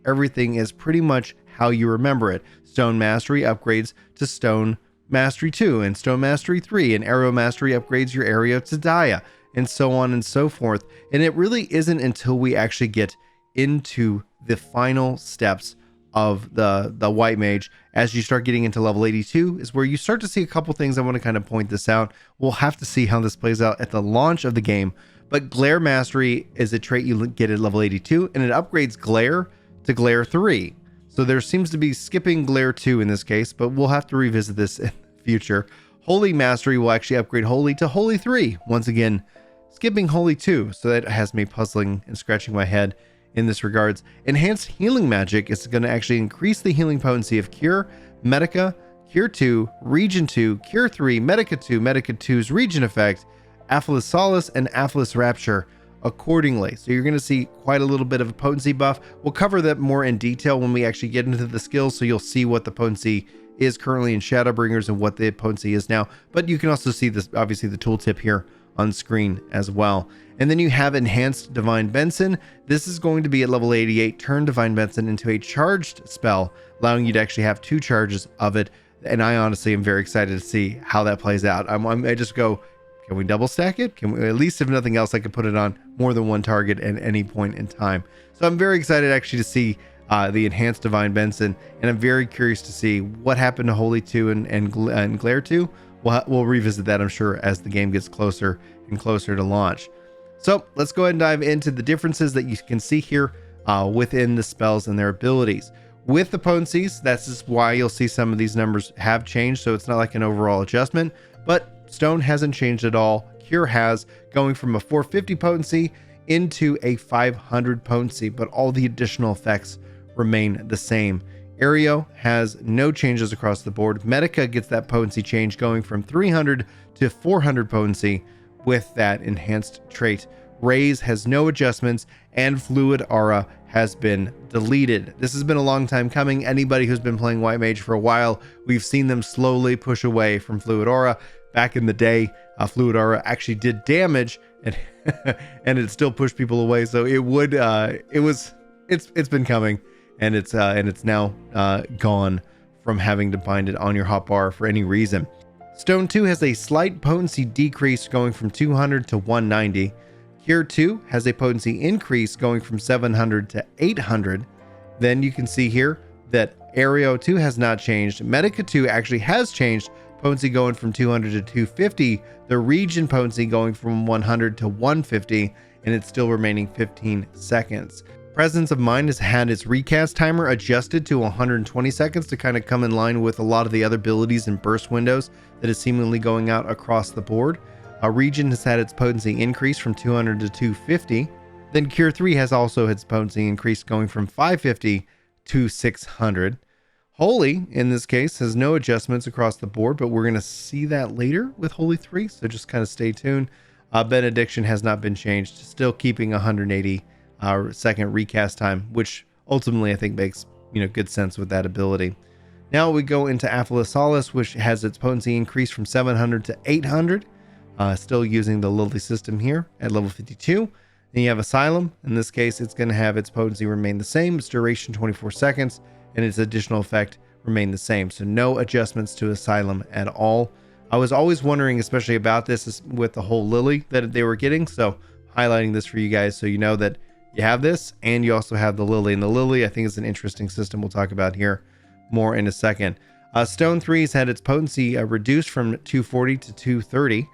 Everything is pretty much how you remember it. Stone Mastery upgrades to Stone Mastery 2 and Stone Mastery 3, and Arrow Mastery upgrades your area to Dia, and so on and so forth. And it really isn't until we actually get into the final steps of the White Mage, as you start getting into level 82, is where you start to see a couple things. I want to kind of point this out. We'll have to see how this plays out at the launch of the game, but Glare Mastery is a trait you get at level 82, and it upgrades Glare to Glare 3. So there seems to be skipping Glare 2 in this case, but we'll have to revisit this in the future. Holy Mastery will actually upgrade Holy to Holy 3. Once again, skipping Holy 2. So that has me puzzling and scratching my head in this regards. Enhanced Healing Magic is going to actually increase the healing potency of Cure, Medica, Cure 2, Region 2, Cure 3, Medica 2, Medica 2's Region Effect, Aphlis Solace, and Aphlis Rapture accordingly. So you're going to see quite a little bit of a potency buff. We'll cover that more in detail when we actually get into the skills, so you'll see what the potency is currently in Shadowbringers and what the potency is now. But you can also see this, obviously, the tooltip here on screen as well. And then you have Enhanced Divine Benson. This is going to be at level 88, turn Divine Benson into a charged spell, allowing you to actually have 2 charges of it. And I honestly am very excited to see how that plays out. I just go, can we double stack it? Can we, at least if nothing else, I can put it on more than one target at any point in time. So I'm very excited actually to see the Enhanced Divine Benson, and I'm very curious to see what happened to Holy 2 and Glare 2. We'll revisit that, I'm sure, as the game gets closer and closer to launch. So let's go ahead and dive into the differences that you can see here within the spells and their abilities. With the potencies, that's just why you'll see some of these numbers have changed, so it's not like an overall adjustment, but Stone hasn't changed at all. Cure has, going from a 450 potency into a 500 potency, but all the additional effects remain the same. Aereo has no changes across the board. Medica gets that potency change, going from 300 to 400 potency with that enhanced trait. Raise has no adjustments, and Fluid Aura has been deleted. This has been a long time coming. Anybody who's been playing White Mage for a while, we've seen them slowly push away from Fluid Aura. Back in the day, Fluid Aura actually did damage, and and it still pushed people away. So it's been coming, and it's now gone from having to bind it on your hotbar for any reason. Stone 2 has a slight potency decrease, going from 200 to 190. Cure 2 has a potency increase, going from 700 to 800. Then you can see here that Aereo 2 has not changed. Medica 2 actually has changed, potency going from 200 to 250. The region potency going from 100 to 150, and it's still remaining 15 seconds. Presence of Mind has had its recast timer adjusted to 120 seconds to kind of come in line with a lot of the other abilities and burst windows that is seemingly going out across the board. Region has had its potency increase from 200 to 250. Then Cure 3 has also its potency increased, going from 550 to 600. Holy, in this case, has no adjustments across the board, but we're going to see that later with Holy 3, so just kind of stay tuned. Benediction has not been changed, still keeping 180 second recast time, which ultimately I think makes good sense with that ability. Now we go into Aphlis Solace, which has its potency increased from 700 to 800, still using the Lily system here at level 52. Then you have Asylum. In this case, it's going to have its potency remain the same, its duration 24 seconds, and its additional effect remain the same. So no adjustments to Asylum at all. I was always wondering, especially about this with the whole Lily that they were getting. So highlighting this for you guys, so you know that you have this and you also have the Lily. And the Lily, I think, is an interesting system we'll talk about here more in a second. Stone 3's had its potency reduced from 240 to 230.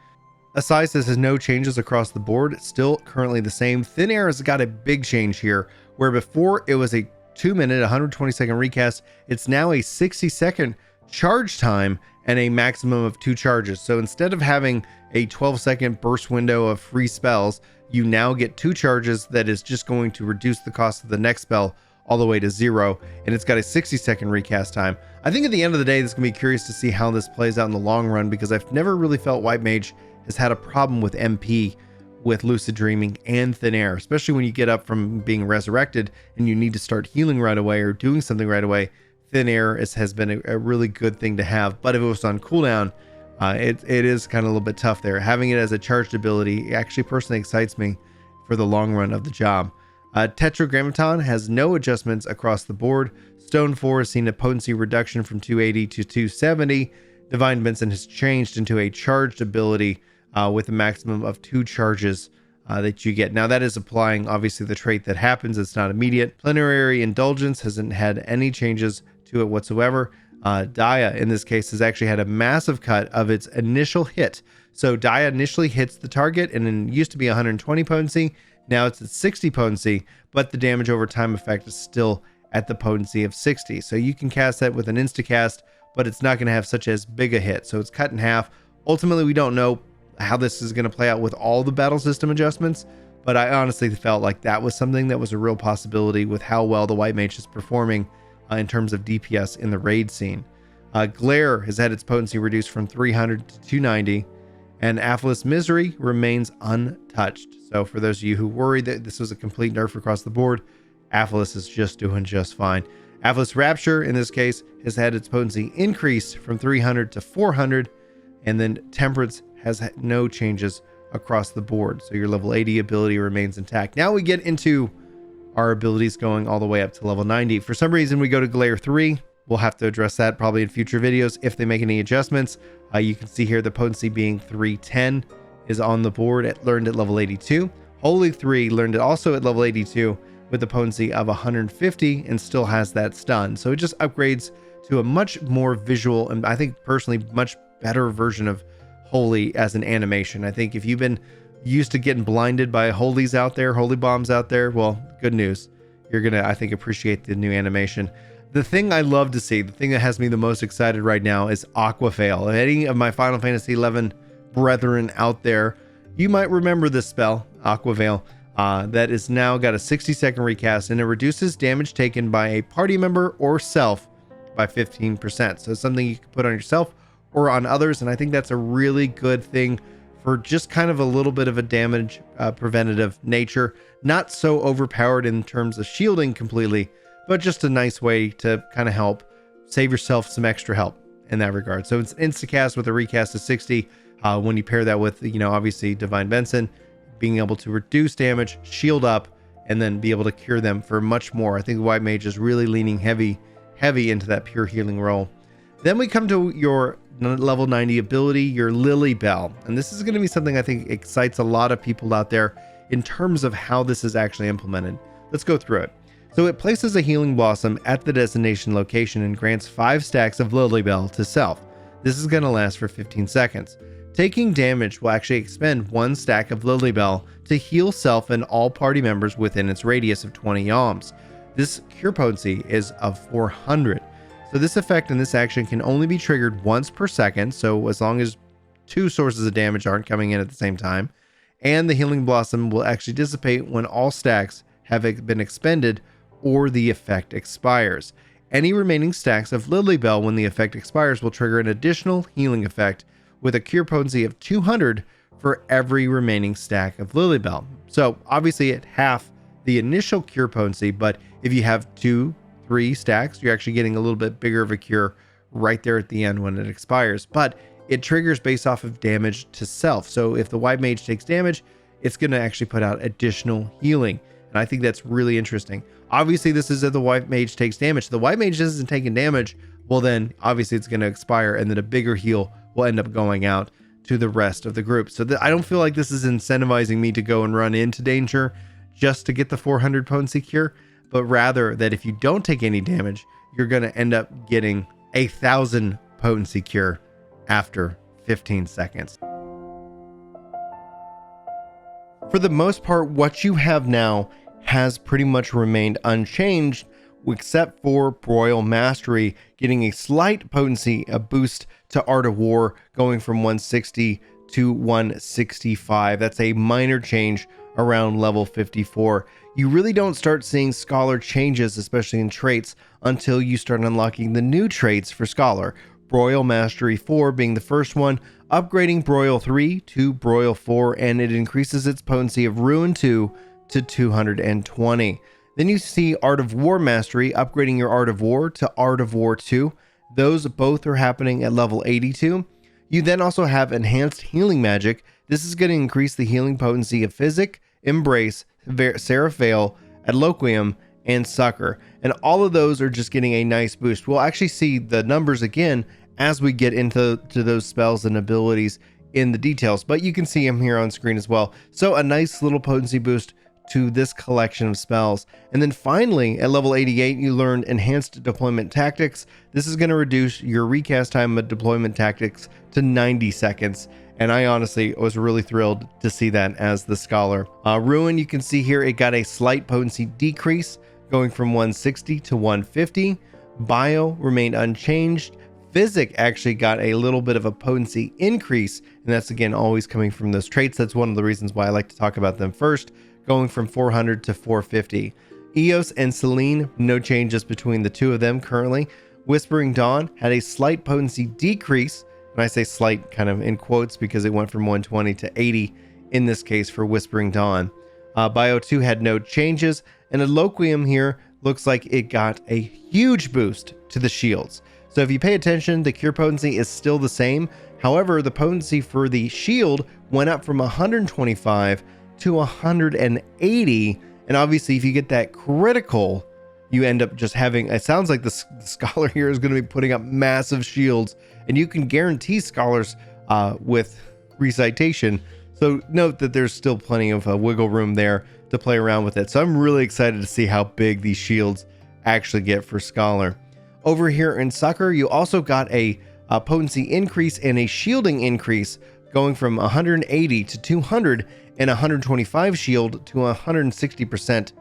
Assises has no changes across the board. It's still currently the same. Thin Air has got a big change here, where before it was a 2-minute, 120-second recast. It's now a 60-second charge time and a maximum of 2 charges. So instead of having a 12-second burst window of free spells, you now get 2 charges that is just going to reduce the cost of the next spell all the way to 0, and it's got a 60-second recast time. I think at the end of the day, this is going to be curious to see how this plays out in the long run, because I've never really felt White Mage has had a problem with MP with Lucid Dreaming and Thin Air, especially when you get up from being resurrected and you need to start healing right away or doing something right away. Thin Air has been a really good thing to have, but if it was on cooldown, it is kind of a little bit tough there. Having it as a charged ability actually personally excites me for the long run of the job. Tetragrammaton has no adjustments across the board. Stone 4 has seen a potency reduction from 280 to 270. Divine Benson has changed into a charged ability with a maximum of 2 charges that you get. Now that is applying obviously the trait that happens. It's not immediate. Plenary Indulgence hasn't had any changes to it whatsoever. Dia in this case has actually had a massive cut of its initial hit. So Dia initially hits the target and it used to be 120 potency. Now it's at 60 potency, but the damage over time effect is still at the potency of 60. So you can cast that with an instacast, but it's not going to have such as big a hit. So it's cut in half. Ultimately, we don't know how this is going to play out with all the battle system adjustments, but I honestly felt like that was something that was a real possibility with how well the White Mage is performing in terms of DPS in the raid scene. Glare has had its potency reduced from 300 to 290, and Aphlis Misery remains untouched. So for those of you who worried that this was a complete nerf across the board, Aphlis is just doing just fine. Aphlis Rapture, in this case, has had its potency increased from 300 to 400, and then Temperance has had no changes across the board. So your level 80 ability remains intact. Now we get into our abilities going all the way up to level 90. For some reason, we go to Glare 3. We'll have to address that probably in future videos if they make any adjustments. You can see here the potency being 310 is on the board, learned at level 82. Holy 3 learned it also at level 82 with the potency of 150 and still has that stun. So it just upgrades to a much more visual and I think personally much better version of Holy as an animation. I think if you've been used to getting blinded by holies out there, holy bombs out there, well, good news. You're going to, I think, appreciate the new animation. The thing I love to see, the thing that has me the most excited right now is Aquaveil. Any of my Final Fantasy XI brethren out there, you might remember this spell, Aquaveil, that is now got a 60-second recast, and it reduces damage taken by a party member or self by 15%. So it's something you can put on yourself or on others, and I think that's a really good thing for just kind of a little bit of a damage preventative nature. Not so overpowered in terms of shielding completely, but just a nice way to kind of help save yourself some extra help in that regard. So it's instacast with a recast of 60. When you pair that with, obviously Divine Benson, being able to reduce damage, shield up, and then be able to cure them for much more. I think the White Mage is really leaning heavy into that pure healing role. Then we come to your level 90 ability, your Lily Bell. And this is going to be something I think excites a lot of people out there in terms of how this is actually implemented. Let's go through it. So it places a healing blossom at the destination location and grants 5 stacks of Lily Bell to self. This is going to last for 15 seconds. Taking damage will actually expend 1 stack of Lily Bell to heal self and all party members within its radius of 20 yalms. This cure potency is of 400. So this effect and this action can only be triggered once per second, so as long as 2 sources of damage aren't coming in at the same time. And the healing blossom will actually dissipate when all stacks have been expended or the effect expires. Any remaining stacks of Lily Bell when the effect expires will trigger an additional healing effect with a cure potency of 200 for every remaining stack of Lily Bell. So obviously at half the initial cure potency, but if you have 2-3 stacks, you're actually getting a little bit bigger of a cure right there at the end when it expires. But it triggers based off of damage to self. So if the White Mage takes damage, it's going to actually put out additional healing. And I think that's really interesting. Obviously, this is if the White Mage takes damage. If the White Mage isn't taking damage, well then, obviously it's going to expire, and then a bigger heal will end up going out to the rest of the group. So I don't feel like this is incentivizing me to go and run into danger just to get the 400 potency cure, but rather that if you don't take any damage, you're going to end up getting 1,000 potency cure after 15 seconds. For the most part, what you have now has pretty much remained unchanged, except for Broil Mastery getting a slight potency, a boost to Art of War, going from 160 to 165. That's a minor change around level 54. You really don't start seeing Scholar changes, especially in traits, until you start unlocking the new traits for Scholar. Broil Mastery 4 being the first one, upgrading Broil 3 to Broil 4, and it increases its potency of Ruin 2 to 220. Then you see Art of War Mastery, upgrading your Art of War to Art of War 2. Those both are happening at level 82. You then also have Enhanced Healing Magic. This is going to increase the healing potency of Physic, Embrace, Seraph Veil, Adloquium, and Sucker. And all of those are just getting a nice boost. We'll actually see the numbers again as we get into those spells and abilities in the details, but you can see them here on screen as well. So a nice little potency boost to this collection of spells. And then finally, at level 88, you learned Enhanced Deployment Tactics. This is going to reduce your recast time of deployment tactics to 90 seconds. And I honestly was really thrilled to see that as the Scholar. Ruin, you can see here, it got a slight potency decrease going from 160 to 150. Bio remained unchanged. Physic actually got a little bit of a potency increase, and that's again always coming from those traits. That's one of the reasons why I like to talk about them first, going from 400 to 450. Eos and Selene, no changes between the two of them currently. Whispering Dawn had a slight potency decrease, and I say slight kind of in quotes because it went from 120 to 80 in this case for Whispering Dawn. Bio 2 had no changes, and Adloquium here looks like it got a huge boost to the shields. So if you pay attention, the cure potency is still the same. However, the potency for the shield went up from 125 to 180. And obviously, if you get that critical, you end up just having, it sounds like the Scholar here is going to be putting up massive shields. And you can guarantee Scholars with Recitation. So note that there's still plenty of wiggle room there to play around with it. So I'm really excited to see how big these shields actually get for Scholar. Over here in Sucker, you also got a potency increase and a shielding increase going from 180 to 200 and 125 shield to 160%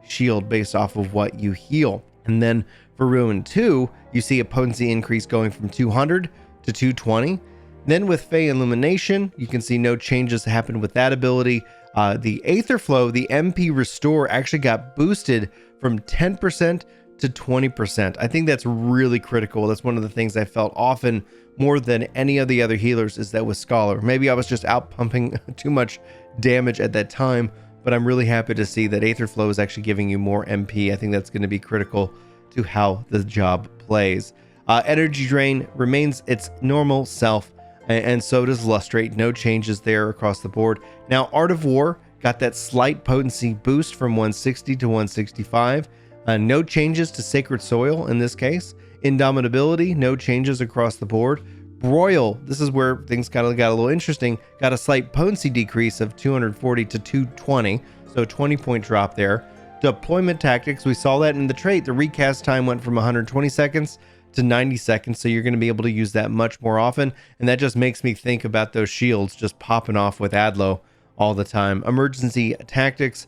shield based off of what you heal. And then for Ruin 2, you see a potency increase going from 200 to 220. Then with Fey Illumination, you can see no changes happen with that ability. The Aether Flow, the MP Restore, actually got boosted from 10% to 20%. I think that's really critical. That's one of the things I felt often more than any of the other healers is that with Scholar. Maybe I was just out pumping too much damage at that time, but I'm really happy to see that Aether Flow is actually giving you more MP. I think that's going to be critical to how the job plays. Energy Drain remains its normal self, and so does Lustrate. No changes there across the board. Now, Art of War got that slight potency boost from 160 to 165. No changes to Sacred Soil in this case. Indomitability, no changes across the board. Broil, this is where things got a little interesting, got a slight potency decrease of 240 to 220, so 20-point drop there. Deployment Tactics, we saw that in the trait. The recast time went from 120 seconds to 90 seconds, so you're going to be able to use that much more often, and that just makes me think about those shields just popping off with Adlo all the time. Emergency Tactics,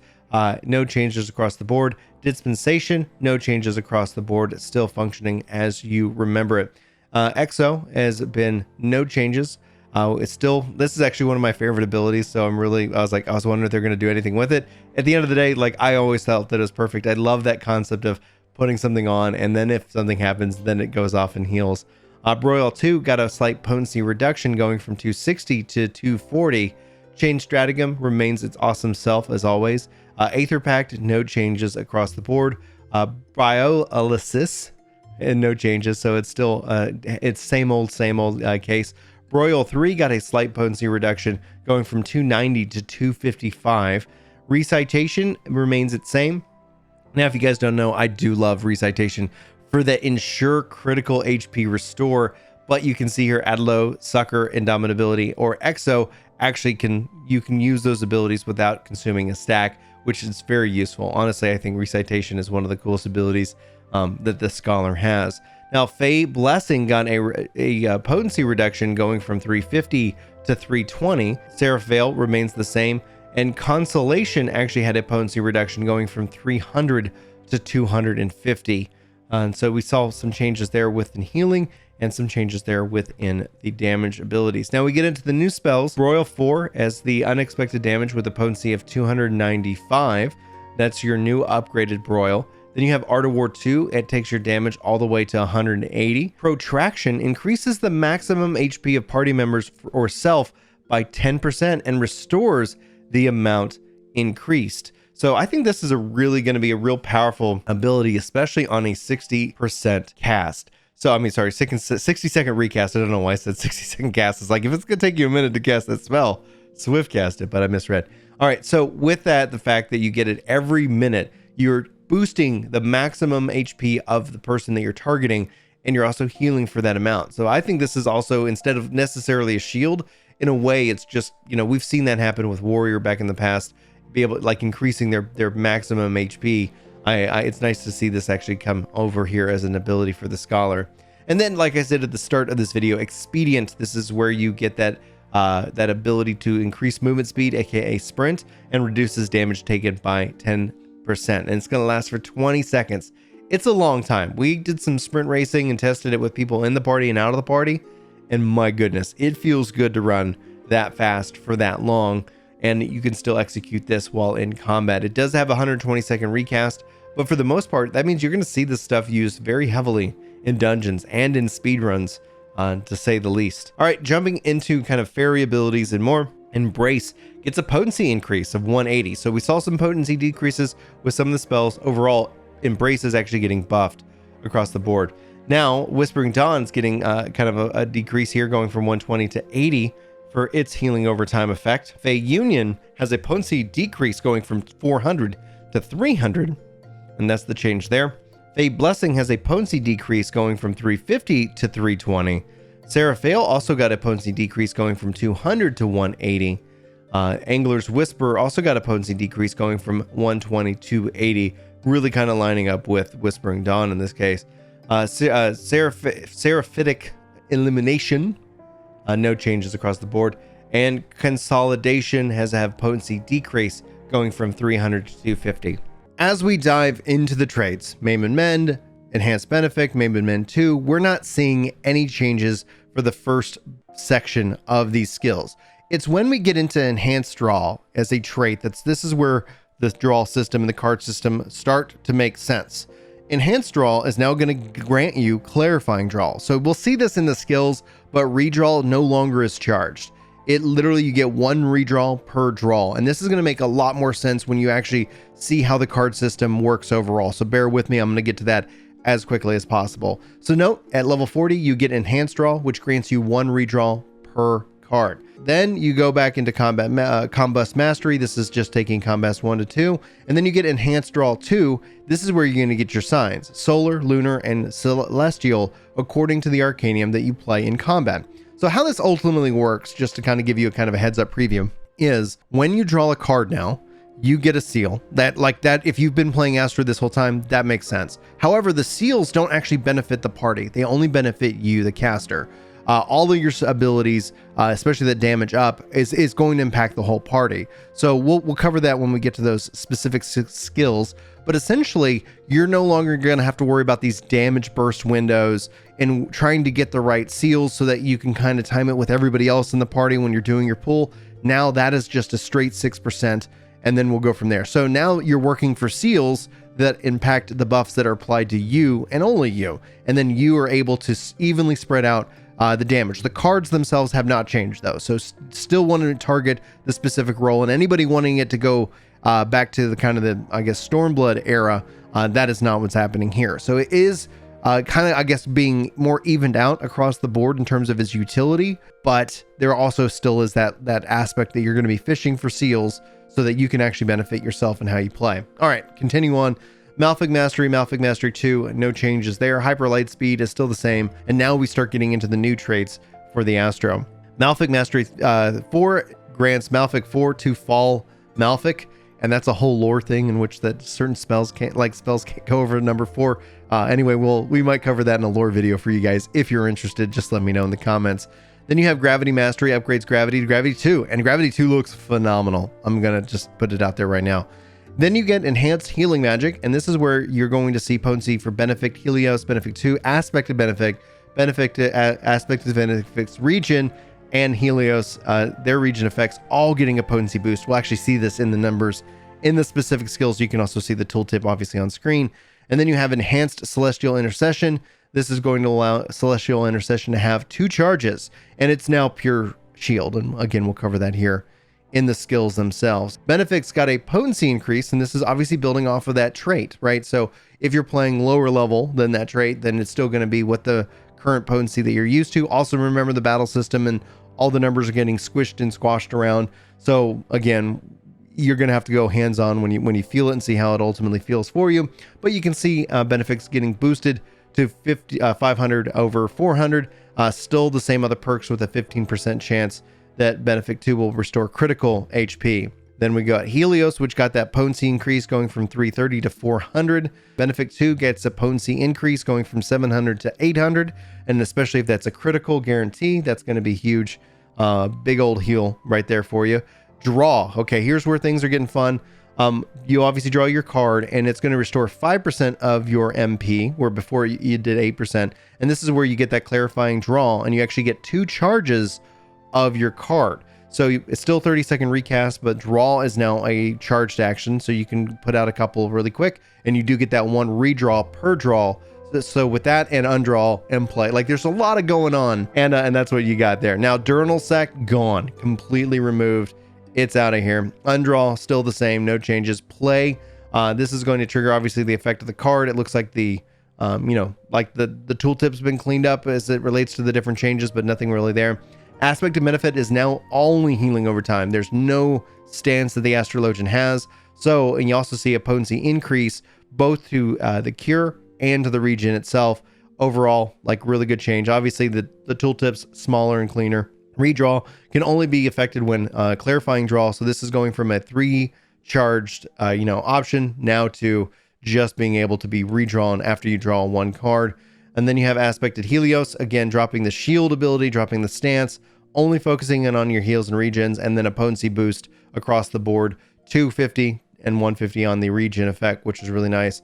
no changes across the board. Dispensation, no changes across the board. It's still functioning as you remember it. Exo has been no changes. It's still, this is actually one of my favorite abilities, so I was wondering if they're going to do anything with it. At the end of the day, like, I always felt that it was perfect. I love that concept of putting something on, and then if something happens, then it goes off and heals. Broil 2 got a slight potency reduction going from 260 to 240. Chain Strategem remains its awesome self as always. Aether Pact, no changes across the board. Biolysis, and no changes, so it's still it's same old case. Broil 3 got a slight potency reduction going from 290 to 255. Recitation remains its same. Now, if you guys don't know, I do love Recitation for the ensure critical HP restore, but you can see here Adlo, Sucker, Indomitability, or Exo actually you can use those abilities without consuming a stack, which is very useful. Honestly, I think Recitation is one of the coolest abilities that the Scholar has. Now, Fey Blessing got a potency reduction going from 350 to 320. Seraph Veil remains the same, and Consolation actually had a potency reduction going from 300 to 250. And so we saw some changes there within healing and some changes there within the damage abilities. Now we get into the new spells. Broil 4 as the unexpected damage with a potency of 295. That's your new upgraded Broil. Then you have Art of War 2. It takes your damage all the way to 180. Protraction increases the maximum HP of party members or self by 10% and restores the amount increased. So I think this is really going to be a real powerful ability, especially on a 60% cast. So, I mean, sorry, 60-second recast. I don't know why I said 60-second cast. It's like, if it's going to take you a minute to cast that spell, swift cast it, but I misread. All right, so with that, the fact that you get it every minute, you're boosting the maximum HP of the person that you're targeting, and you're also healing for that amount. So I think this is also, instead of necessarily a shield, in a way, it's just, you know, we've seen that happen with Warrior back in the past, be able to, like, increasing their maximum HP. It's nice to see this actually come over here as an ability for the Scholar. And then, like I said at the start of this video, Expedient, this is where you get that ability to increase movement speed, aka sprint, and reduces damage taken by 10%. And it's going to last for 20 seconds. It's a long time. We did some sprint racing and tested it with people in the party and out of the party, and my goodness, it feels good to run that fast for that long, and you can still execute this while in combat. It does have a 120-second recast, but for the most part, that means you're going to see this stuff used very heavily in dungeons and in speedruns, to say the least. All right, jumping into kind of fairy abilities and more. Embrace gets a potency increase of 180. So we saw some potency decreases with some of the spells. Overall, Embrace is actually getting buffed across the board. Now, Whispering Dawn's getting kind of a decrease here, going from 120 to 80 for its healing over time effect. Fey Union has a potency decrease going from 400 to 300, and that's the change there. Fey Blessing has a potency decrease going from 350 to 320. Seraphale also got a potency decrease going from 200 to 180. Angler's Whisper also got a potency decrease going from 120 to 80, really kind of lining up with Whispering Dawn in this case. Seraphitic Elimination, no changes across the board. And Consolidation has a potency decrease going from 300 to 250. As we dive into the traits, Maim and Mend, Enhanced Benefic, Maim and Mend 2, we're not seeing any changes for the first section of these skills. It's when we get into Enhanced Draw as a trait this is where the draw system and the card system start to make sense. Enhanced Draw is now going to grant you Clarifying Draw. So we'll see this in the skills, but redraw no longer is charged. It literally, you get one redraw per draw. And this is going to make a lot more sense when you actually see how the card system works overall. So bear with me, I'm going to get to that as quickly as possible. So note, at level 40, you get Enhanced Draw, which grants you one redraw per card. Then you go back into Combust Mastery. This is just taking Combust 1 to 2. And then you get Enhanced Draw 2. This is where you're going to get your signs, Solar, Lunar, and Celestial, according to the Arcanium that you play in combat. So how this ultimately works, just to kind of give you a kind of a heads up preview, is when you draw a card now, you get a seal. That, like that, if you've been playing Astro this whole time, that makes sense. However, the seals don't actually benefit the party. They only benefit you, the caster. All of your abilities, especially that damage up, is going to impact the whole party. So we'll cover that when we get to those specific skills. But essentially, you're no longer going to have to worry about these damage burst windows and trying to get the right seals so that you can kind of time it with everybody else in the party when you're doing your pull. Now that is just a straight 6%, and then we'll go from there. So now you're working for seals that impact the buffs that are applied to you and only you. And then you are able to evenly spread out the damage. The cards themselves have not changed though. So still wanting to target the specific role, and anybody wanting it to go back to the kind of the, I guess, Stormblood era, that is not what's happening here. So it is kind of, I guess, being more evened out across the board in terms of its utility, but there also still is that aspect that you're going to be fishing for seals so that you can actually benefit yourself in how you play. All right, continue on. Malfic Mastery 2, no changes there. Hyper Light Speed is still the same. And now we start getting into the new traits for the Astro. Malfic Mastery 4 grants Malfic 4 to fall Malfic. And that's a whole lore thing in which that certain spells can't go over number 4. Anyway, we might cover that in a lore video for you guys. If you're interested, just let me know in the comments. Then you have Gravity Mastery, upgrades Gravity to Gravity 2. And Gravity 2 looks phenomenal. I'm going to just put it out there right now. Then you get Enhanced Healing Magic, and this is where you're going to see potency for Benefic, Helios, Benefic 2, Aspect of Benefic, Aspect of Benefic's region, and Helios, their region effects, all getting a potency boost. We'll actually see this in the numbers in the specific skills. You can also see the tooltip obviously on screen. And then you have Enhanced Celestial Intercession. This is going to allow Celestial Intercession to have 2 charges, and it's now pure shield. And again, we'll cover that here in the skills themselves. Benefic's got a potency increase, and this is obviously building off of that trait, right? So if you're playing lower level than that trait, then it's still going to be what the current potency that you're used to. Also remember the battle system and all the numbers are getting squished and squashed around. So again, you're going to have to go hands-on when you feel it and see how it ultimately feels for you. But you can see benefits getting boosted to 500 over 400. Still the same other perks with a 15% chance that Benefic 2 will restore critical HP. Then we got Helios, which got that potency increase going from 330 to 400. Benefic 2 gets a potency increase going from 700 to 800. And especially if that's a critical guarantee, that's going to be huge. Big old heal right there for you. Draw. Okay, here's where things are getting fun. You obviously draw your card, and it's going to restore 5% of your MP, where before you did 8%. And this is where you get that clarifying draw, and you actually get 2 charges of your card. So it's still 30-second recast, but draw is now a charged action, so you can put out a couple really quick, and you do get that 1 redraw per draw. So with that and undraw and play, like there's a lot of going on, and that's what you got there. Now Diurnal Sect gone, completely removed. It's out of here. Undraw still the same, no changes. Play. This is going to trigger obviously the effect of the card. It looks like the like the tooltip's been cleaned up as it relates to the different changes, but nothing really there. Aspect of Benefit is now only healing over time. There's no stance that the Astrologian has. So, and you also see a potency increase both to the cure and to the region itself. Overall, like really good change. Obviously, the tooltip's smaller and cleaner. Redraw can only be affected when clarifying draw. So this is going from a 3 charged option now to just being able to be redrawn after you draw 1 card. And then you have Aspected Helios, again, dropping the shield ability, dropping the stance, only focusing in on your heals and regens, and then a potency boost across the board, 250 and 150 on the regen effect, which is really nice.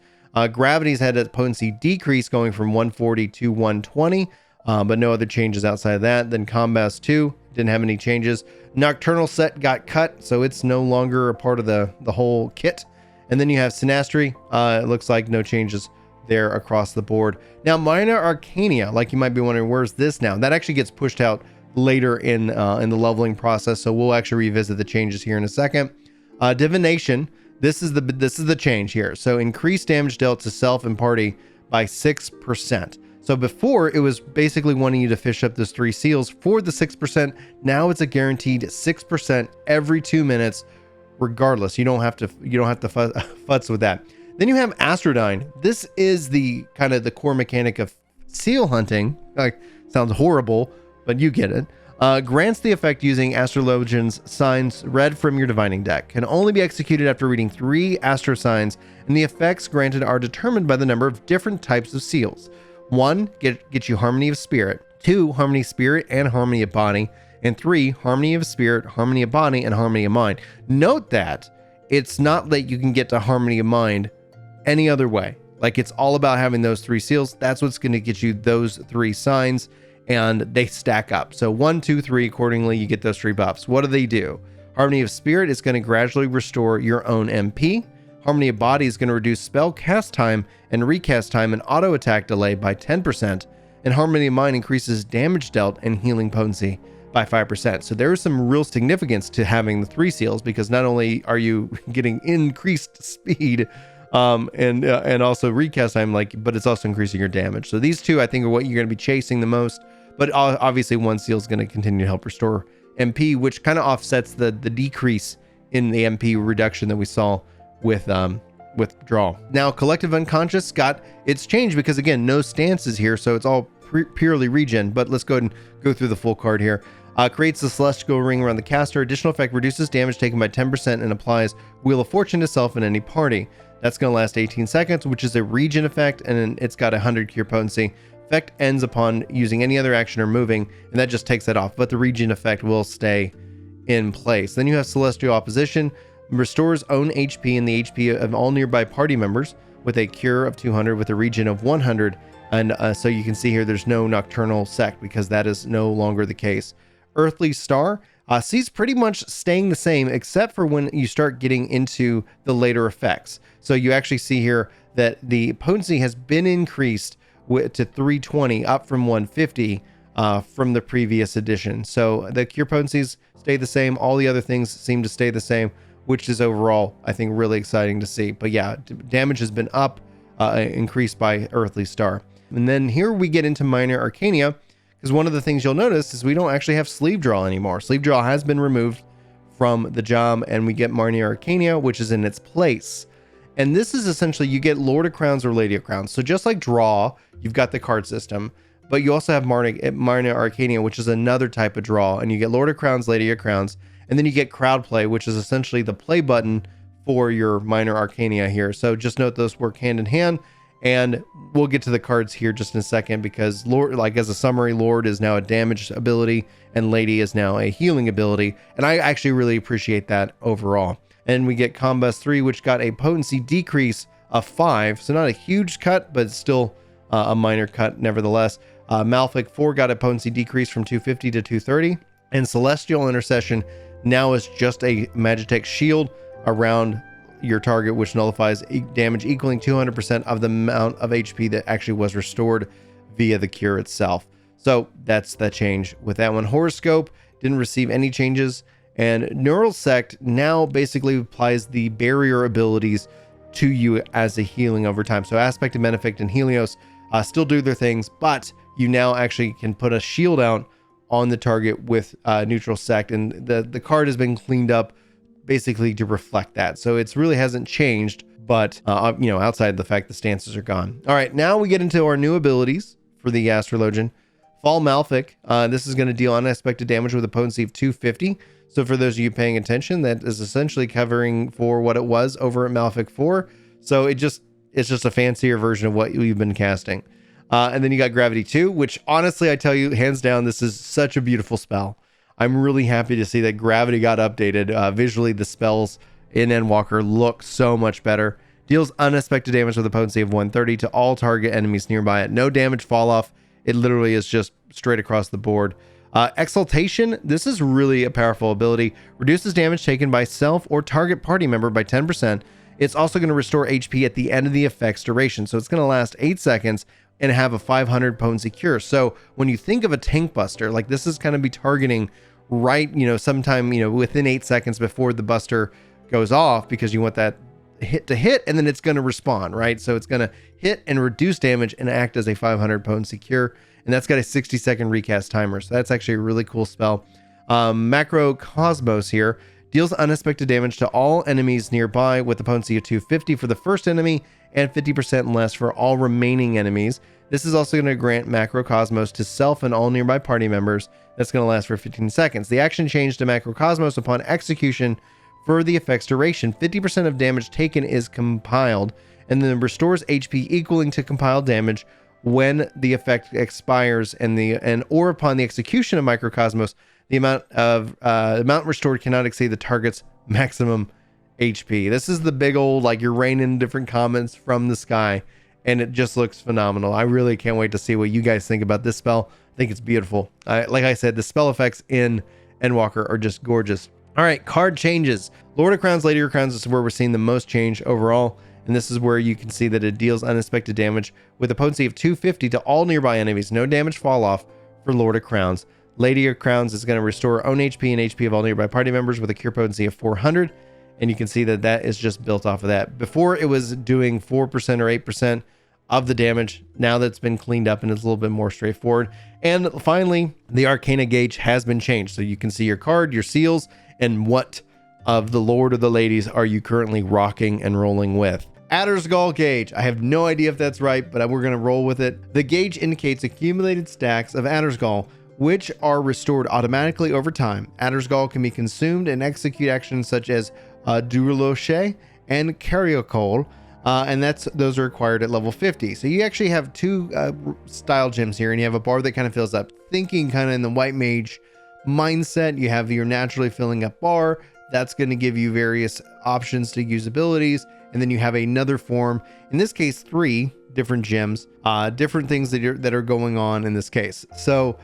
Gravity's had a potency decrease going from 140 to 120, but no other changes outside of that. Then Combats 2 didn't have any changes. Nocturnal Set got cut, so it's no longer a part of the whole kit. And then you have Synastry. It looks like no changes there across the board. Now, Minor Arcania, like you might be wondering, where's this now? That actually gets pushed out later in the leveling process, so we'll actually revisit the changes here in a second. Divination, this is the change here. So increased damage dealt to self and party by 6%. So before it was basically wanting you to fish up those 3 seals for the 6%. Now it's a guaranteed 6% every 2 minutes, regardless. You don't have to futz with that. Then you have Astrodyne. This is the kind of the core mechanic of seal hunting. Like, sounds horrible, but you get it. Grants the effect using Astrologian's signs read from your divining deck. Can only be executed after reading 3 astro signs, and the effects granted are determined by the number of different types of seals. 1, get you Harmony of Spirit. 2, Harmony of Spirit and Harmony of Body. And 3, Harmony of Spirit, Harmony of Body, and Harmony of Mind. Note that it's not that you can get to Harmony of Mind any other way. Like, it's all about having those 3 seals. That's what's going to get you those 3 signs, and they stack up. So 1, 2, 3, accordingly, you get those 3 buffs. What do? Harmony of Spirit is going to gradually restore your own MP. Harmony of Body is going to reduce spell cast time and recast time and auto attack delay by 10%. And Harmony of Mind increases damage dealt and healing potency by 5%. So there is some real significance to having the 3 seals, because not only are you getting increased speed and also recast time, but it's also increasing your damage. So these 2, I think, are what you're going to be chasing the most. But obviously 1 seal is going to continue to help restore MP, which kind of offsets the decrease in the MP reduction that we saw with draw. Now, Collective Unconscious got its change because, again, no stances here, so it's all purely regen. But let's go ahead and go through the full card here. Creates a celestial ring around the caster. Additional effect reduces damage taken by 10% and applies Wheel of Fortune to self in any party. That's going to last 18 seconds, which is a regen effect, and it's got 100 cure potency. Effect ends upon using any other action or moving, and that just takes that off, but the regen effect will stay in place. Then you have Celestial Opposition. Restores own HP and the HP of all nearby party members with a cure of 200 with a regen of 100. And so you can see here there's no Nocturnal Sect because that is no longer the case. Earthly Star sees pretty much staying the same, except for when you start getting into the later effects. So you actually see here that the potency has been increased to 320, up from 150 from the previous edition. So the cure potencies stay the same. All the other things seem to stay the same, which is overall, I think, really exciting to see. But yeah, damage has been up, increased by Earthly Star. And then here we get into Minor Arcania, because one of the things you'll notice is we don't actually have Sleeve Draw anymore. Sleeve Draw has been removed from the job, and we get Minor Arcana, which is in its place. And this is essentially, you get Lord of Crowns or Lady of Crowns. So just like draw, you've got the card system, but you also have Minor Arcana, which is another type of draw. And you get Lord of Crowns, Lady of Crowns, and then you get Crowd Play, which is essentially the play button for your Minor Arcana here. So just note those work hand in hand. And we'll get to the cards here just in a second, because Lord, like as a summary, Lord is now a damage ability and Lady is now a healing ability. And I actually really appreciate that overall. And we get Combust 3, which got a potency decrease of 5. So not a huge cut, but still a minor cut nevertheless. Malefic 4 got a potency decrease from 250 to 230. And Celestial Intercession now is just a Magitech shield around your target, which nullifies damage equaling 200% of the amount of HP that actually was restored via the cure itself. So that's the change with that one. Horoscope didn't receive any changes, and Neural Sect now basically applies the barrier abilities to you as a healing over time. So Aspect of Benefict and Helios still do their things, but you now actually can put a shield out on the target with Neutral Sect, and the card has been cleaned up basically to reflect that. So it's really hasn't changed, but outside the fact the stances are gone. All right, now we get into our new abilities for the Astrologian. Fall Malefic. This is going to deal unexpected damage with a potency of 250. So for those of you paying attention, that is essentially covering for what it was over at Malefic 4. So it's just a fancier version of what we've been casting. And then you got Gravity 2, which honestly, I tell you, hands down, this is such a beautiful spell. I'm really happy to see that Gravity got updated. Visually, the spells in Endwalker look so much better. Deals unexpected damage with a potency of 130 to all target enemies nearby it. No damage fall off. It literally is just straight across the board. Exaltation. This is really a powerful ability. Reduces damage taken by self or target party member by 10%. It's also going to restore HP at the end of the effect's duration. So it's going to last 8 seconds and have a 500 potency cure. So when you think of a tank buster, like this is going to be targeting right, sometime, within 8 seconds before the buster goes off, because you want that hit to hit and then it's going to respawn, right? So it's going to hit and reduce damage and act as a 500 potency cure. And that's got a 60-second recast timer. So that's actually a really cool spell. Macro Cosmos here deals unexpected damage to all enemies nearby with a potency of 250 for the first enemy and 50% less for all remaining enemies. This is also going to grant Macrocosmos to self and all nearby party members. That's going to last for 15 seconds. The action changed to Macrocosmos upon execution for the effect's duration. 50% of damage taken is compiled, and then restores HP equaling to compiled damage when the effect expires, or upon the execution of Microcosmos, the amount restored cannot exceed the target's maximum HP. This is the big old, like, you're raining different comments from the sky, and it just looks phenomenal. I really can't wait to see what you guys think about this spell. I think it's beautiful. Like I said, the spell effects in Endwalker are just gorgeous. All right, card changes. Lord of Crowns, Lady of Crowns is where we're seeing the most change overall. And this is where you can see that it deals unexpected damage with a potency of 250 to all nearby enemies. No damage fall off for Lord of Crowns. Lady of Crowns is going to restore own HP and HP of all nearby party members with a cure potency of 400. And you can see that that is just built off of that. Before it was doing 4% or 8% of the damage. Now that's been cleaned up and it's a little bit more straightforward. And finally, the Arcana gauge has been changed. So you can see your card, your seals, and what of the Lord or the Ladies are you currently rocking and rolling with. Addersgall gauge. I have no idea if that's right, but we're going to roll with it. The gauge indicates accumulated stacks of Addersgall, which are restored automatically over time. Addersgall can be consumed and execute actions such as Duroche and Cariocol, and those are acquired at level 50. So you actually have two style gems here, and you have a bar that kind of fills up. Thinking kind of in the white mage mindset, you have your naturally filling up bar. That's going to give you various options to use abilities. And then you have another form, in this case, 3 different gems, different things that are going on in this case. So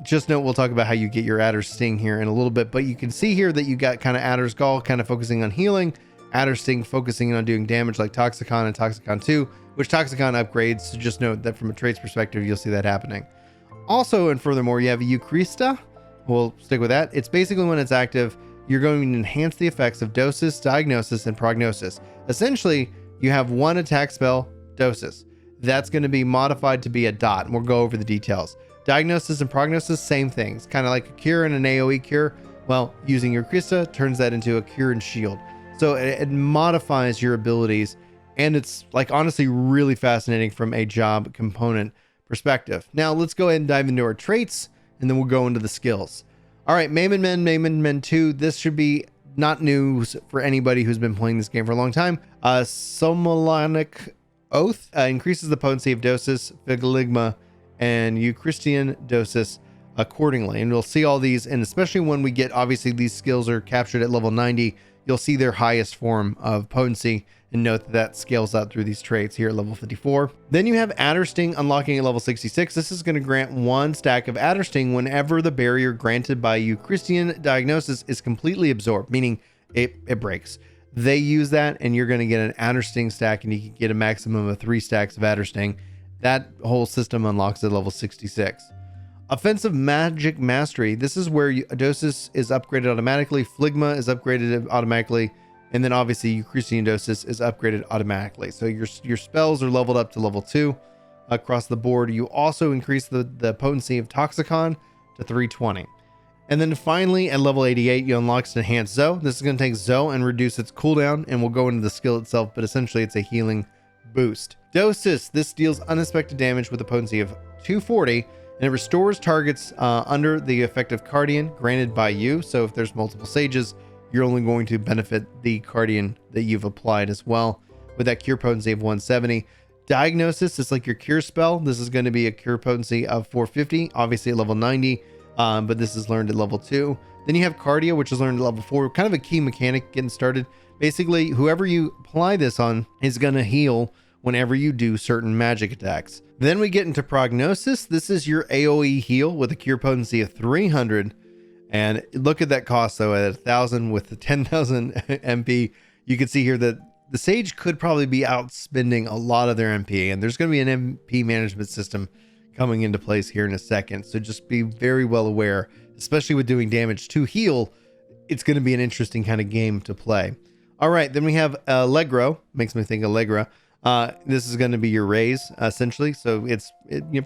just note, we'll talk about how you get your Adder Sting here in a little bit, but you can see here that you got kind of Adder's Gall kind of focusing on healing, Adder Sting focusing on doing damage like Toxicon and Toxicon 2, which Toxicon upgrades. So just note that from a traits perspective, you'll see that happening. Also, and furthermore, you have Euchrista. We'll stick with that. It's basically when it's active, you're going to enhance the effects of Dosis, Diagnosis, and Prognosis. Essentially, you have one attack spell, Dosis. That's going to be modified to be a dot, and we'll go over the details. Diagnosis and Prognosis, same things. Kind of like a cure and an AoE cure. Well, using your Krista turns that into a cure and shield. So it modifies your abilities, and it's like honestly really fascinating from a job component perspective. Now let's go ahead and dive into our traits, and then we'll go into the skills. All right, Maimon Men 2. This should be not news for anybody who's been playing this game for a long time. Somolonic Oath increases the potency of Dosis, Figligma, and Euchristian Dosis accordingly. And we'll see all these, and especially when we get, obviously these skills are captured at level 90, you'll see their highest form of potency, and note that that scales out through these traits here at level 54. Then you have Addersting unlocking at level 66. This is going to grant 1 stack of Addersting whenever the barrier granted by Euchristian Diagnosis is completely absorbed, meaning it breaks. They use that, and you're going to get an Addersting stack, and you can get a maximum of 3 stacks of Addersting. That whole system unlocks at level 66. Offensive Magic Mastery. This is where Dosis is upgraded automatically, Phlegma is upgraded automatically, and then obviously Euchristian Dosis is upgraded automatically. So your spells are leveled up to level 2 across the board. You also increase the potency of Toxicon to 320. And then finally at level 88, you unlock Enhanced Zoe. This is going to take Zoe and reduce its cooldown, and we'll go into the skill itself, but essentially it's a healing boost. Dosis. This deals unexpected damage with a potency of 240, and it restores targets under the effect of Cardian granted by you. So if there's multiple sages, you're only going to benefit the Cardian that you've applied as well, with that cure potency of 170. Diagnosis is like your cure spell. This is going to be a cure potency of 450, obviously at level 90, but this is learned at level 2. Then you have Cardia, which is learned at level 4, kind of a key mechanic getting started. Basically, whoever you apply this on is going to heal whenever you do certain magic attacks. Then we get into Prognosis. This is your AoE heal with a cure potency of 300. And look at that cost though, at 1,000 with the 10,000 MP. You can see here that the Sage could probably be outspending a lot of their MP, and there's going to be an MP management system coming into place here in a second. So just be very well aware, especially with doing damage to heal. It's going to be an interesting kind of game to play. All right, then we have Allegro. Makes me think Allegra. This is going to be your raise essentially. So it's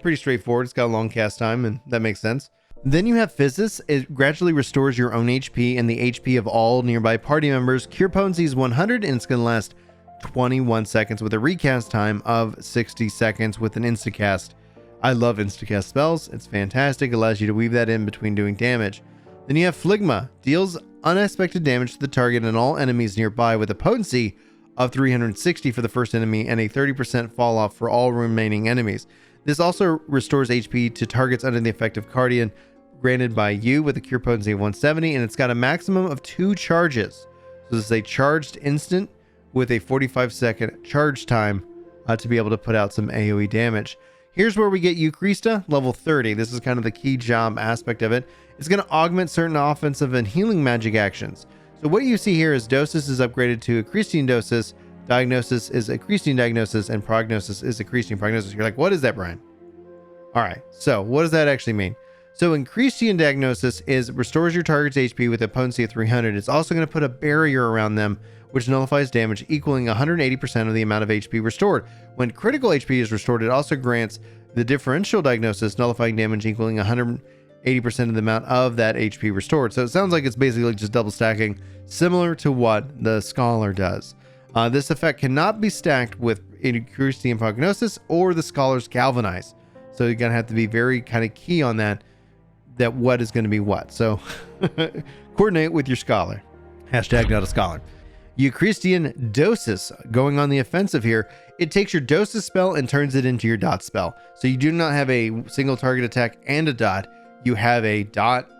pretty straightforward. It's got a long cast time, and that makes sense. Then you have Physis. It gradually restores your own HP and the HP of all nearby party members. Cure potency is 100, and it's going to last 21 seconds with a recast time of 60 seconds with an instacast. I love instacast spells. It's fantastic. It allows you to weave that in between doing damage. Then you have Phlegma. Deals unexpected damage to the target and all enemies nearby with a potency of 360 for the first enemy and a 30% fall off for all remaining enemies. This also restores HP to targets under the effect of Cardian granted by you with a cure potency of 170, and it's got a maximum of 2 charges. So this is a charged instant with a 45-second charge time to be able to put out some AoE damage. Here's where we get Euchrista, level 30. This is kind of the key job aspect of it. It's going to augment certain offensive and healing magic actions. So what you see here is Dosis is upgraded to Euchristian Dosis, Diagnosis is Euchristian Diagnosis, and Prognosis is Euchristian Prognosis. You're like, what is that, Brian? All right, so what does that actually mean? So Euchristian Diagnosis is restores your target's HP with a potency of 300. It's also going to put a barrier around them, which nullifies damage equaling 180% of the amount of HP restored. When critical HP is restored, it also grants the differential diagnosis, nullifying damage equaling 180% of the amount of that HP restored. So it sounds like it's basically just double stacking, similar to what the Scholar does. This effect cannot be stacked with Euchristian Prognosis or the Scholar's Galvanize. So you're going to have to be very kind of key on that what is going to be what. So coordinate with your Scholar. Hashtag not a Scholar. Euchristian Dosis, going on the offensive here. It takes your Dosis spell and turns it into your dot spell. So you do not have a single target attack and a dot. You have a dot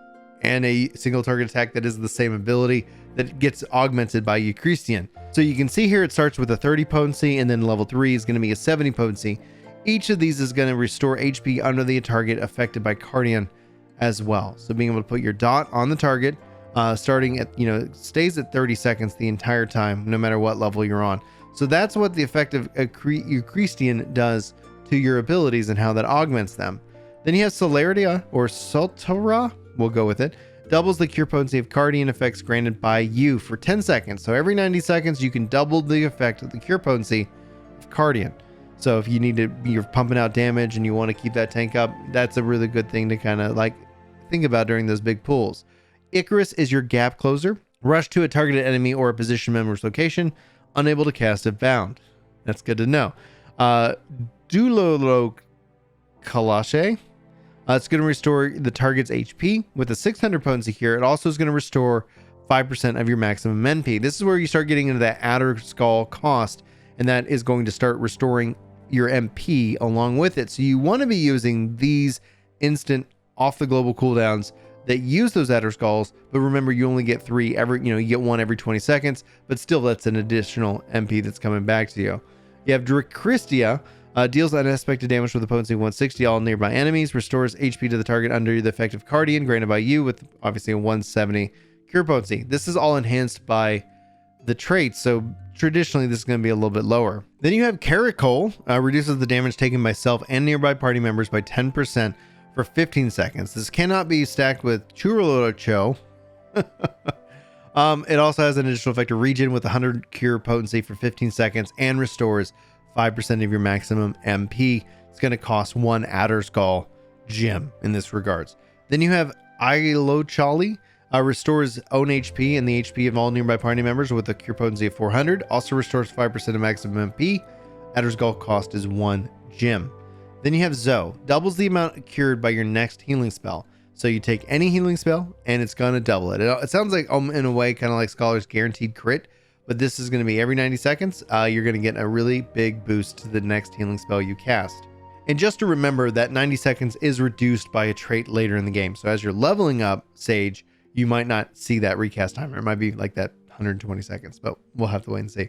and a single target attack that is the same ability that gets augmented by Euchristian. So you can see here it starts with a 30 potency, and then level 3 is going to be a 70 potency. Each of these is going to restore HP under the target affected by Cardian as well. So being able to put your dot on the target, starting at, stays at 30 seconds the entire time, no matter what level you're on. So that's what the effect of Euchristian does to your abilities and how that augments them. Then you have Celeraria or Soltera, we'll go with it. Doubles the cure potency of Cardian effects granted by you for 10 seconds. So every 90 seconds, you can double the effect of the cure potency of Cardian. So if you need to, you're pumping out damage and you want to keep that tank up, that's a really good thing to kind of like think about during those big pulls. Icarus is your gap closer. Rush to a targeted enemy or a position member's location, unable to cast if bound. That's good to know. Dulolo Kalache. It's going to restore the target's HP with a 600 potency cure. It also is going to restore 5% of your maximum NP. This is where you start getting into that Adder Skull cost, and that is going to start restoring your MP along with it. So you want to be using these instant off the global cooldowns that use those Adder Skulls, but remember you only get 3 every, you get 1 every 20 seconds, but still that's an additional MP that's coming back to you. You have Dracristia, deals unexpected damage with a potency of 160 all nearby enemies, restores HP to the target under the effective Guardian granted by you with obviously a 170 cure potency. This is all enhanced by the traits, so traditionally this is going to be a little bit lower. Then you have Caracol, reduces the damage taken by self and nearby party members by 10% for 15 seconds. This cannot be stacked with Churolocho. It also has an additional effect of regen with 100 cure potency for 15 seconds and restores 5% of your maximum MP. It's going to cost 1 Adder Skull gem in this regards. Then you have Ilochali, restores own HP and the HP of all nearby party members with a cure potency of 400. Also restores 5% of maximum MP. Adder Skull cost is 1 gem. Then you have Zoe, doubles the amount cured by your next healing spell. So you take any healing spell and it's going to double it. It sounds like, in a way, kind of like Scholar's Guaranteed Crit, but this is going to be every 90 seconds. You're going to get a really big boost to the next healing spell you cast. And just to remember that 90 seconds is reduced by a trait later in the game. So as you're leveling up Sage, you might not see that recast timer. It might be like that 120 seconds, but we'll have to wait and see.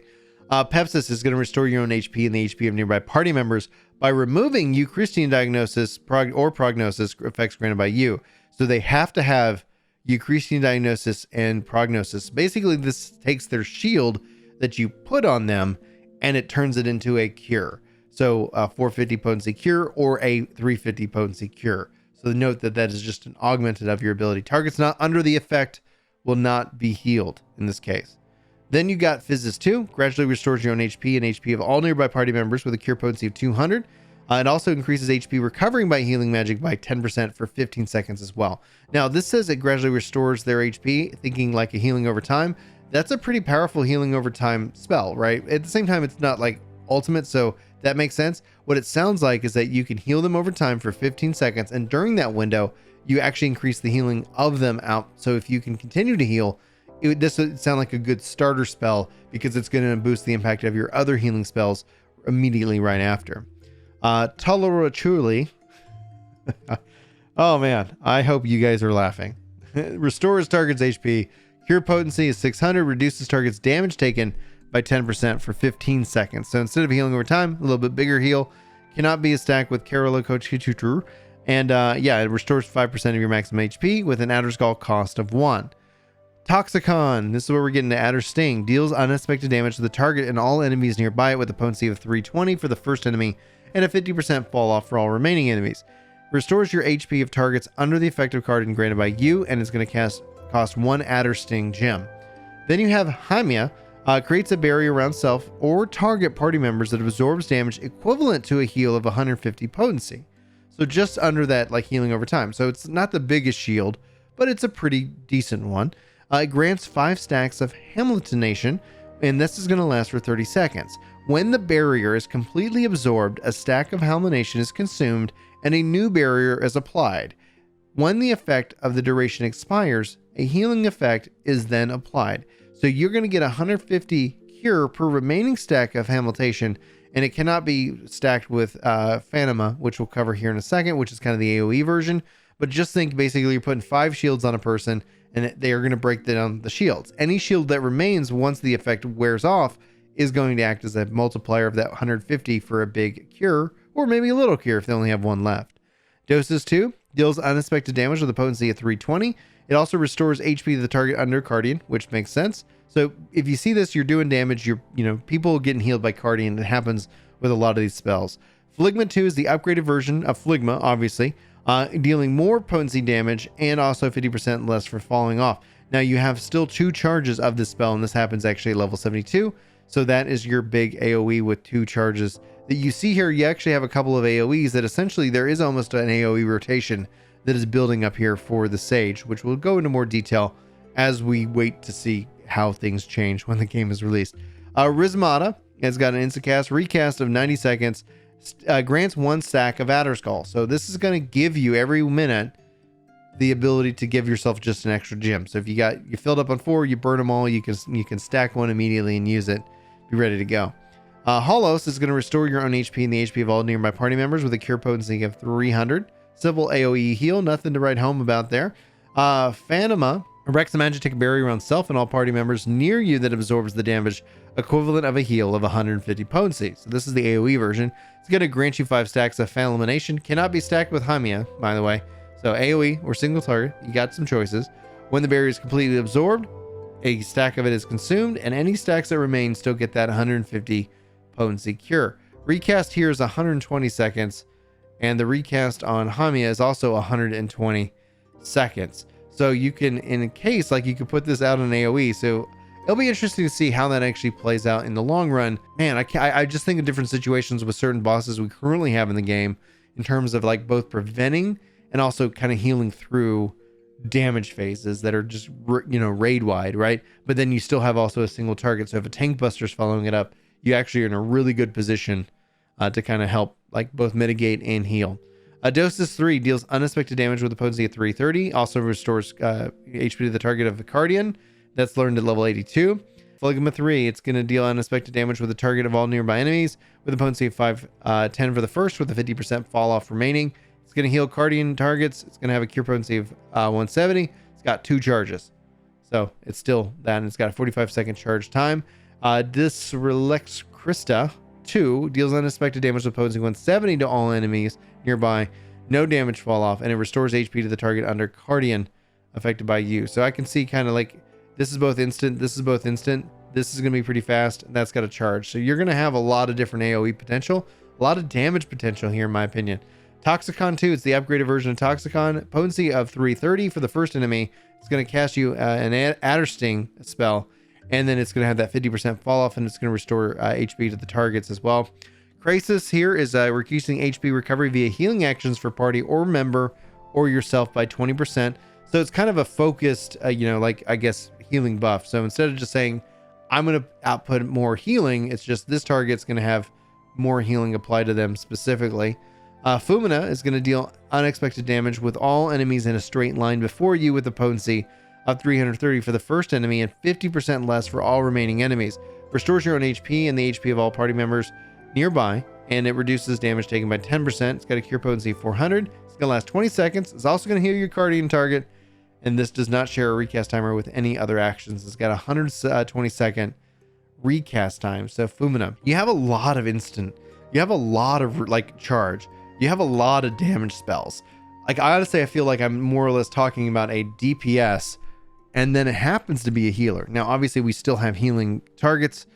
Pepsis is going to restore your own HP and the HP of nearby party members by removing Euchristian Diagnosis or Prognosis effects granted by you. So they have to have Euchristian Diagnosis and Prognosis. Basically, this takes their shield that you put on them and it turns it into a cure. So a 450 potency cure or a 350 potency cure. So note that that is just an augmented of your ability. Targets not under the effect will not be healed in this case. Then you got Physis 2, gradually restores your own HP and HP of all nearby party members with a cure potency of 200. It also increases HP recovering by healing magic by 10% for 15 seconds as well. Now, this says it gradually restores their HP, thinking like a healing over time. That's a pretty powerful healing over time spell, right? At the same time, it's not like ultimate, so that makes sense. What it sounds like is that you can heal them over time for 15 seconds, and during that window, you actually increase the healing of them out. So if you can continue to heal, this would sound like a good starter spell because it's going to boost the impact of your other healing spells immediately right after. Tolerachuli. Oh man, I hope you guys are laughing. Restores target's HP. Cure potency is 600. Reduces target's damage taken by 10% for 15 seconds. So instead of healing over time, a little bit bigger heal. Cannot be stacked with Carolocochichutur. And yeah, it restores 5% of your maximum HP with an Adder Skull cost of 1. Toxicon, this is where we're getting to Adder Sting, deals unexpected damage to the target and all enemies nearby it with a potency of 320 for the first enemy and a 50% fall off for all remaining enemies. Restores your HP of targets under the effective card and granted by you, and it's going to cost 1 Adder Sting gem. Then you have Hymia, creates a barrier around self or target party members that absorbs damage equivalent to a heal of 150 potency. So just under that, like healing over time. So it's not the biggest shield, but it's a pretty decent one. It grants 5 stacks of Hamiltonation, and this is going to last for 30 seconds. When the barrier is completely absorbed, a stack of Hamiltonation is consumed and a new barrier is applied. When the effect of the duration expires, a healing effect is then applied. So you're going to get 150 cure per remaining stack of Hamiltonation, and it cannot be stacked with Phanema, which we'll cover here in a second, which is kind of the AoE version. But just think basically you're putting 5 shields on a person, and they are going to break down the shields. Any shield that remains once the effect wears off is going to act as a multiplier of that 150 for a big cure, or maybe a little cure if they only have 1 left. Doses 2 deals unexpected damage with a potency of 320. It also restores HP to the target under Guardian, which makes sense. So if you see this, you're doing damage. People getting healed by Guardian. It happens with a lot of these spells. Phlegma 2 is the upgraded version of Phlegma, obviously, dealing more potency damage and also 50% less for falling off. Now you have still 2 charges of this spell, and this happens actually at level 72. So that is your big AoE with 2 charges that you see here. You actually have a couple of AoEs that essentially there is almost an AoE rotation that is building up here for the Sage, which we'll go into more detail as we wait to see how things change when the game is released. Rismata has got an instacast recast of 90 seconds, grants 1 stack of Adder Skull. So this is going to give you every minute the ability to give yourself just an extra gem. So if you filled up on 4, you burn them all, you can stack 1 immediately and use it, be ready to go. Holos is going to restore your own HP and the HP of all nearby party members with a cure potency of 300. Simple AoE heal, nothing to write home about there. Phanoma erects a magic barrier around self and all party members near you that absorbs the damage equivalent of a heal of 150 potency. So this is the AoE version. It's going to grant you 5 stacks of Fan Elimination. Cannot be stacked with Hamia, by the way. So AoE or single target, you got some choices. When the barrier is completely absorbed, a stack of it is consumed, and any stacks that remain still get that 150 potency cure. Recast here is 120 seconds, and the recast on Hamia is also 120 seconds. So you can, in a case, like you could put this out on AoE. So it'll be interesting to see how that actually plays out in the long run. Man, I just think of different situations with certain bosses we currently have in the game in terms of like both preventing and also kind of healing through damage phases that are just, raid wide, right? But then you still have also a single target. So if a tank buster's following it up, you actually are in a really good position to kind of help like both mitigate and heal. Dosis 3 deals unexpected damage with a potency of 330. Also restores HP to the target of the Cardian. That's learned at level 82. Phlegma 3, it's going to deal unexpected damage with the target of all nearby enemies with a potency of 510 for the first with a 50% fall off remaining. It's going to heal Cardian targets. It's going to have a cure potency of 170. It's got 2 charges. So it's still that, and it's got a 45-second charge time. Disrelex Krista 2 deals unexpected damage with potency 170 to all enemies nearby. No damage fall off, and it restores HP to the target under Cardian affected by you. So I can see kind of like this is both instant, this is both instant. This is going to be pretty fast, and that's got a charge. So you're going to have a lot of different AoE potential, a lot of damage potential here in my opinion. Toxicon 2, it's the upgraded version of Toxicon. Potency of 330 for the first enemy. It's going to cast you an Adder Sting spell, and then it's going to have that 50% fall off, and it's going to restore HP to the targets as well. Crisis here is reducing HP recovery via healing actions for party or member or yourself by 20%. So it's kind of a focused, like I guess healing buff. So instead of just saying I'm going to output more healing, it's just this target's going to have more healing applied to them specifically. Fumina is going to deal unexpected damage with all enemies in a straight line before you with a potency of 330 for the first enemy and 50% less for all remaining enemies. Restores your own HP and the HP of all party members nearby, and it reduces damage taken by 10%. It's got a cure potency of 400. It's going to last 20 seconds. It's also going to heal your Cardian target, and this does not share a recast timer with any other actions. It's got a 120-second recast time. So Fumina, you have a lot of instant. You have a lot of like charge. You have a lot of damage spells. Like honestly, I feel like I'm more or less talking about a DPS, and then it happens to be a healer. Now, obviously, we still have healing targets.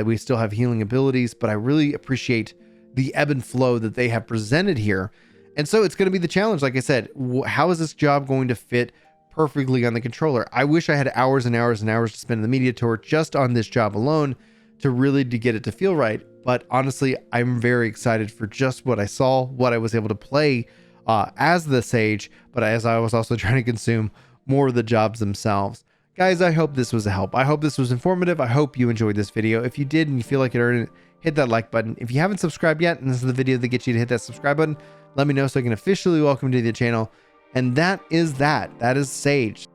We still have healing abilities, but I really appreciate the ebb and flow that they have presented here. And so it's going to be the challenge. Like I said, how is this job going to fit perfectly on the controller? I wish I had hours and hours and hours to spend in the media tour just on this job alone to get it to feel right. But honestly, I'm very excited for just what I saw, what I was able to play as the Sage, but as I was also trying to consume more of the jobs themselves. Guys, I hope this was a help. I hope this was informative. I hope you enjoyed this video. If you did and you feel like it earned it, hit that like button. If you haven't subscribed yet, and this is the video that gets you to hit that subscribe button, let me know so I can officially welcome you to the channel. And that is Sage.